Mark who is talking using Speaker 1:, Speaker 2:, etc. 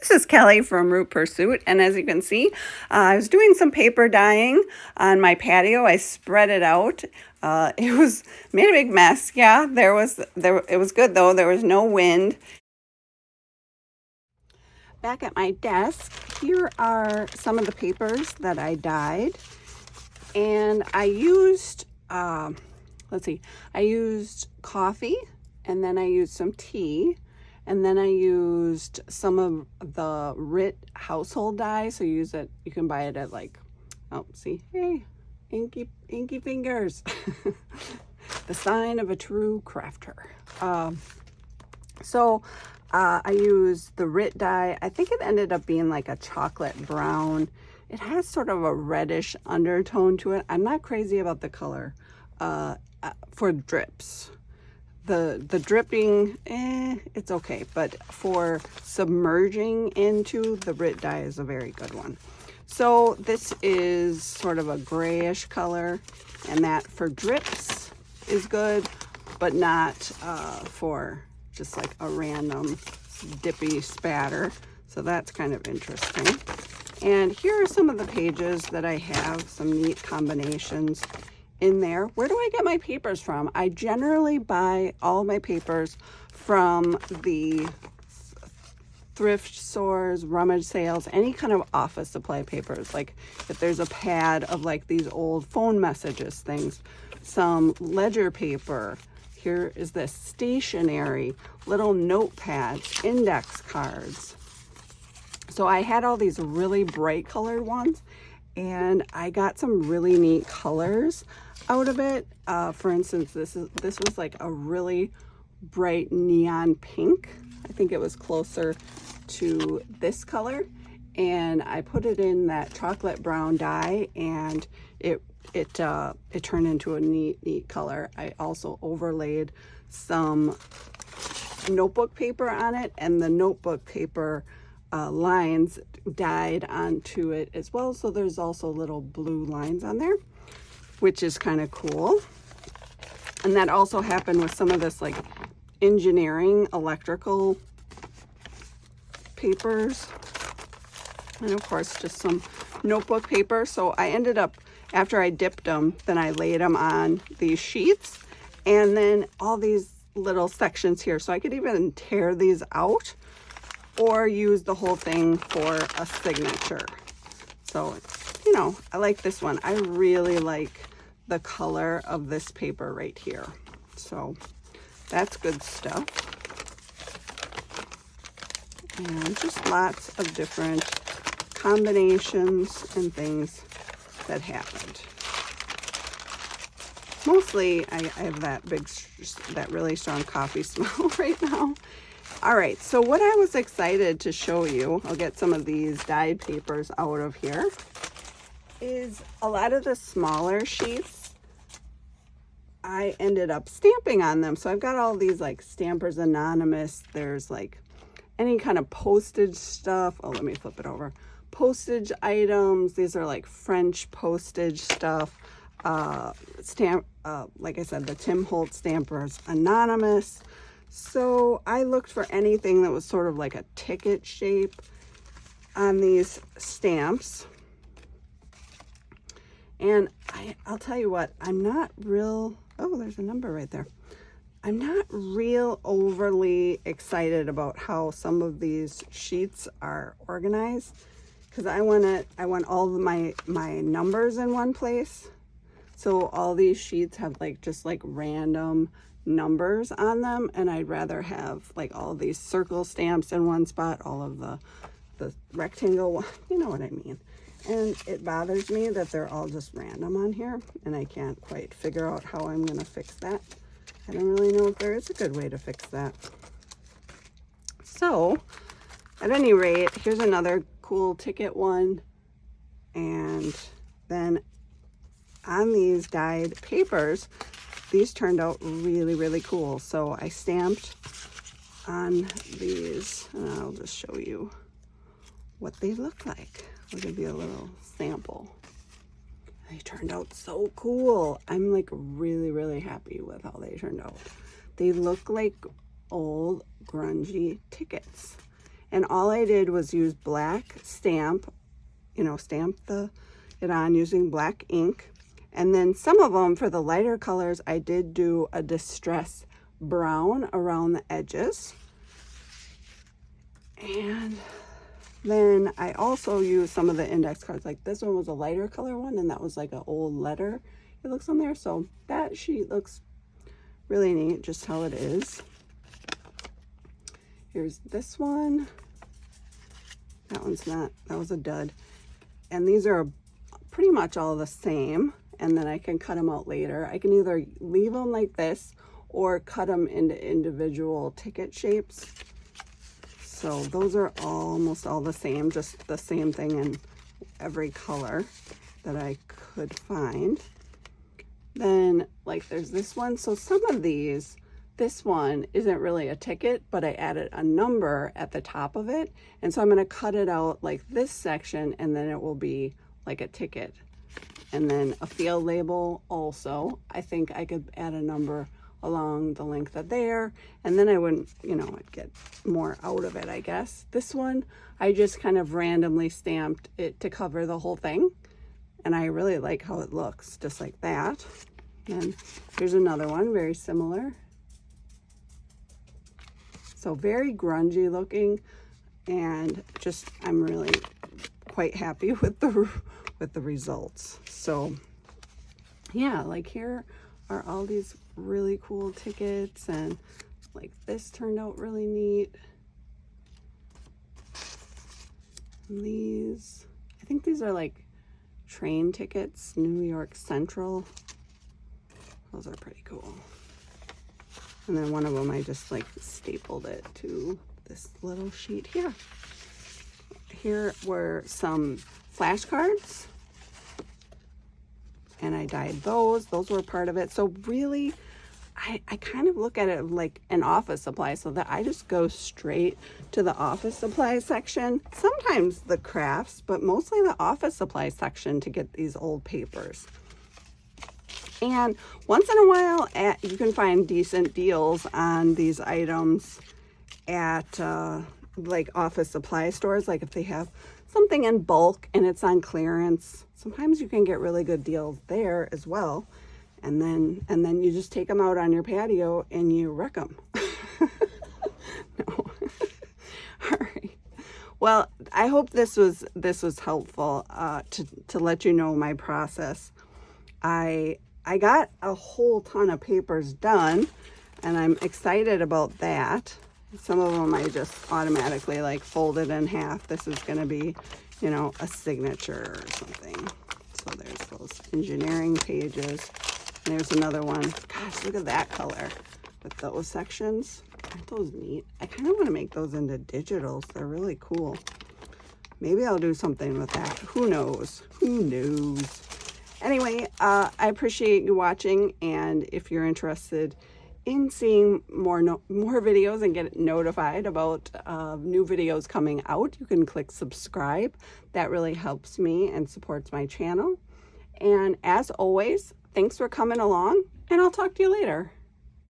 Speaker 1: This is Kelly from Root Pursuit, and as you can see, I was doing some paper dyeing on my patio. I spread it out. It was made a big mess. Yeah, it was good though. There was no wind. Back at my desk, here are some of the papers that I dyed, and I used I used coffee, and then I used some tea. And then I used some of the RIT household dye. So you can buy it at like, oh, see, hey, inky fingers. The sign of a true crafter. I used the RIT dye. I think it ended up being like a chocolate brown. It has sort of a reddish undertone to it. I'm not crazy about the color for drips. The dripping, it's okay, but for submerging into, the RIT dye is a very good one. So this is sort of a grayish color, and that for drips is good, but not for just like a random dippy spatter. So that's kind of interesting. And here are some of the pages that I have, some neat combinations in there. Where do I get my papers from? I generally buy all my papers from the thrift stores, rummage sales, any kind of office supply papers. Like if there's a pad of like these old phone messages things, some ledger paper. Here is this stationery, little notepads, index cards. So I had all these really bright colored ones, and I got some really neat colors out of it. For instance, this was like a really bright neon pink. I think it was closer to this color, and I put it in that chocolate brown dye, and it turned into a neat color. I also overlaid some notebook paper on it, and the notebook paper lines dyed onto it as well. So there's also little blue lines on there, which is kind of cool. And that also happened with some of this like engineering electrical papers, and of course just some notebook paper. So I ended up, after I dipped them, then I laid them on these sheets, and then all these little sections here. So I could even tear these out or use the whole thing for a signature. So, you know, I like this one. I really like the color of this paper right here. So that's good stuff. And just lots of different combinations and things that happened. Mostly I have that really strong coffee smell right now. All right, so what I was excited to show you, I'll get some of these dyed papers out of here, is a lot of the smaller sheets, I ended up stamping on them. So I've got all these like Stampers Anonymous. There's like any kind of postage stuff. Oh, let me flip it over. Postage items. These are like French postage stuff. Like I said, the Tim Holtz Stampers Anonymous. So I looked for anything that was sort of like a ticket shape on these stamps. And I'll tell you what, I'm not real, oh, there's a number right there. I'm not real overly excited about how some of these sheets are organized, because I want all of my numbers in one place. So all these sheets have like just like random numbers on them, and I'd rather have like all these circle stamps in one spot, all of the rectangle one, you know what I mean. And it bothers me that they're all just random on here, and I can't quite figure out how I'm gonna fix that. I don't really know if there is a good way to fix that. So at any rate, here's another cool ticket one. And then on these dyed papers, these turned out really cool. So I stamped on these, and I'll just show you what they look like. I'll give you a little sample. They turned out so cool. I'm like really happy with how they turned out. They look like old grungy tickets. And all I did was use black stamp, you know, stamp it on using black ink. And then some of them, for the lighter colors, I did do a distress brown around the edges. And then I also used some of the index cards. Like this one was a lighter color one, and that was like an old letter it looks on there. So that sheet looks really neat, just how it is. Here's this one. That one's not, that was a dud. And these are pretty much all the same. And then I can cut them out later. I can either leave them like this or cut them into individual ticket shapes. So those are almost all the same, just the same thing in every color that I could find. Then like there's this one. So some of these, this one isn't really a ticket, but I added a number at the top of it. And so I'm gonna cut it out like this section, and then it will be like a ticket. And then a field label also. I think I could add a number along the length of there, and then I wouldn't, you know, I'd get more out of it, I guess. This one, I just kind of randomly stamped it to cover the whole thing, and I really like how it looks, just like that. And here's another one, very similar. So very grungy looking, and just, I'm really quite happy with the results. So yeah, like here are all these really cool tickets, and like this turned out really neat. And these, I think these are like train tickets, New York Central. Those are pretty cool. And then one of them, I just like stapled it to this little sheet here. Here were some flashcards, and I dyed those. Those were part of it. So really, I kind of look at it like an office supply, so that I just go straight to the office supply section. Sometimes the crafts, but mostly the office supply section to get these old papers. And once in a while, you can find decent deals on these items at like office supply stores. Like if they have something in bulk and it's on clearance, sometimes you can get really good deals there as well. And then you just take them out on your patio and you wreck them. No. All right. Well, I hope this was helpful to let you know my process. I got a whole ton of papers done, and I'm excited about that. Some of them I just automatically like folded in half. This is going to be, you know, a signature or something. So there's those engineering pages. And there's another one. Gosh, look at that color with those sections. Aren't those neat? I kind of want to make those into digitals. They're really cool. Maybe I'll do something with that. Who knows? Who knows? Anyway, I appreciate you watching, and if you're interested in seeing more videos and get notified about new videos coming out, you can click subscribe. That really helps me and supports my channel. And as always, thanks for coming along, and I'll talk to you later.